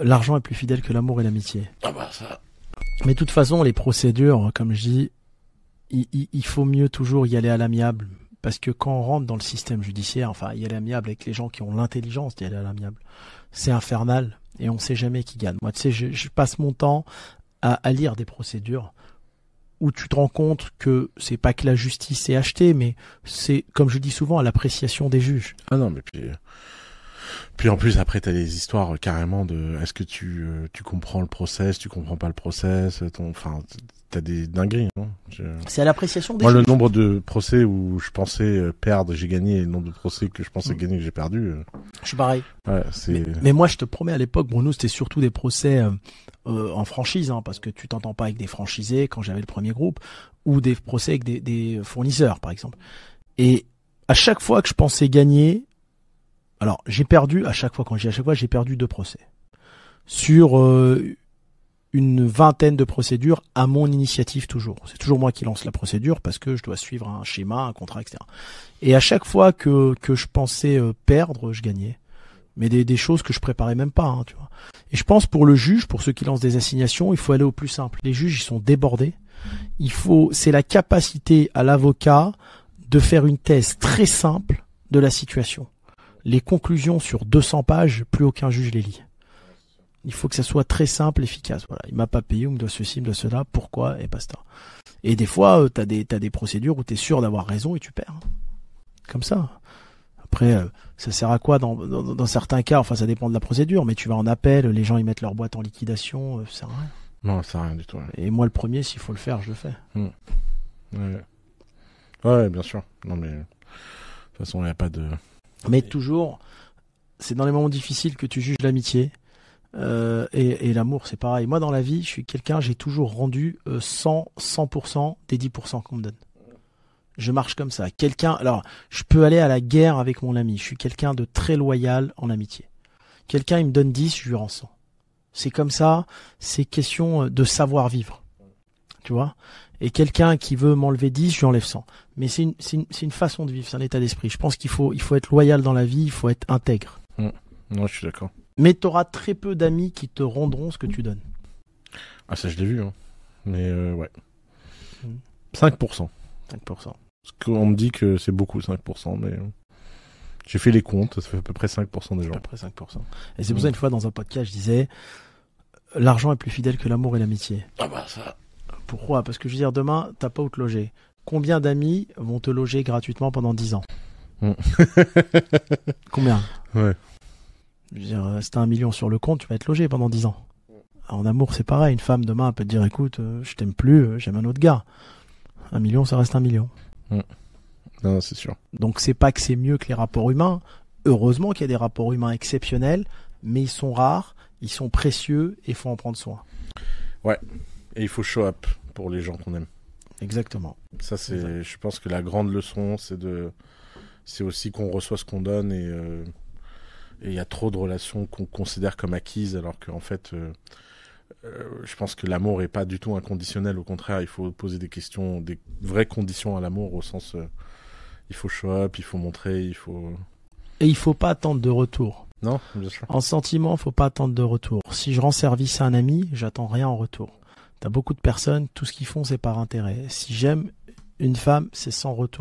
l'argent est plus fidèle que l'amour et l'amitié. Ah bah ça. Mais de toute façon, les procédures, comme je dis, il faut mieux toujours y aller à l'amiable. Parce que quand on rentre dans le système judiciaire, enfin, y aller à l'amiable avec les gens qui ont l'intelligence d'y aller à l'amiable, c'est infernal et on sait jamais qui gagne. Moi, tu sais, je passe mon temps à lire des procédures où tu te rends compte que c'est pas que la justice est achetée, mais c'est, comme je dis souvent, à l'appréciation des juges. Ah non, mais puis en plus après t'as des histoires carrément de est-ce que tu comprends le process, tu comprends pas le process, enfin t'as des dingueries. Hein. C'est à l'appréciation des Moi juges. le nombre de procès où je pensais perdre, j'ai gagné, et le nombre de procès que je pensais gagner, que j'ai perdu. Je suis pareil. Ouais, c'est. Mais moi je te promets, à l'époque, bon, nous c'était surtout des procès en franchise, hein, parce que tu t'entends pas avec des franchisés quand j'avais le premier groupe, ou des procès avec des fournisseurs par exemple. Et à chaque fois que je pensais gagner, alors j'ai perdu à chaque fois, quand je dis à chaque fois, j'ai perdu 2 procès sur une vingtaine de procédures à mon initiative toujours. C'est toujours moi qui lance la procédure parce que je dois suivre un schéma, un contrat, etc. Et à chaque fois que je pensais perdre, je gagnais. Mais des choses que je préparais même pas, hein, tu vois. Et je pense pour le juge, pour ceux qui lancent des assignations, il faut aller au plus simple. Les juges, ils sont débordés. C'est la capacité à l'avocat de faire une thèse très simple de la situation. Les conclusions sur 200 pages, plus aucun juge les lit. Il faut que ça soit très simple, efficace. Voilà, il m'a pas payé, on me doit ceci, il me doit cela, pourquoi, et basta. Et des fois, t'as des procédures où t'es sûr d'avoir raison et tu perds. Comme ça. Après, ça sert à quoi dans certains cas, enfin ça dépend de la procédure, mais tu vas en appel, les gens ils mettent leur boîte en liquidation, ça sert à rien. Non, ça sert à rien du tout. Ouais. Et moi le premier, s'il faut le faire, je le fais. Ouais, bien sûr. Non mais de toute façon, il n'y a pas de. Mais toujours, c'est dans les moments difficiles que tu juges l'amitié. Et l'amour, c'est pareil. Moi, dans la vie, je suis quelqu'un, j'ai toujours rendu 100% des 10% qu'on me donne. Je marche comme ça. Alors, je peux aller à la guerre avec mon ami. Je suis quelqu'un de très loyal en amitié. Quelqu'un, il me donne 10, je lui rends 100. C'est comme ça, c'est question de savoir vivre. Tu vois? Et quelqu'un qui veut m'enlever 10, je lui enlève 100. Mais c'est une façon de vivre, c'est un état d'esprit. Je pense qu'il faut être loyal dans la vie, il faut être intègre. Non, je suis d'accord. Mais tu auras très peu d'amis qui te rendront ce que tu donnes. Ah, ça, je l'ai vu, hein. Mais ouais. 5%. 5%. Parce qu'on me dit que c'est beaucoup, 5%, mais j'ai fait les comptes, ça fait à peu près 5% des gens. À peu près 5%. Et c'est pour ça, une fois, dans un podcast, je disais, l'argent est plus fidèle que l'amour et l'amitié. Ah bah ça. Pourquoi? Parce que je veux dire, demain, t'as pas où te loger. Combien d'amis vont te loger gratuitement pendant 10 ans? Combien? Ouais. Je veux dire, si t'as 1 million sur le compte, tu vas être logé pendant 10 ans. En amour, c'est pareil. Une femme, demain, elle peut te dire, écoute, je t'aime plus, j'aime un autre gars. 1 million, ça reste 1 million. Non, c'est sûr. Donc, c'est pas que c'est mieux que les rapports humains. Heureusement qu'il y a des rapports humains exceptionnels, mais ils sont rares, ils sont précieux et il faut en prendre soin. Ouais. Et il faut show up pour les gens qu'on aime. Exactement. Ça, c'est, je pense que la grande leçon, c'est aussi qu'on reçoit ce qu'on donne et il y a trop de relations qu'on considère comme acquises alors qu'en fait, je pense que l'amour est pas du tout inconditionnel. Au contraire, il faut poser des questions, des vraies conditions à l'amour au sens, il faut show up, il faut montrer, il faut. Et il faut pas attendre de retour. Non, bien sûr. En sentiment, faut pas attendre de retour. Si je rends service à un ami, j'attends rien en retour. T'as beaucoup de personnes, tout ce qu'ils font, c'est par intérêt. Si j'aime une femme, c'est sans retour.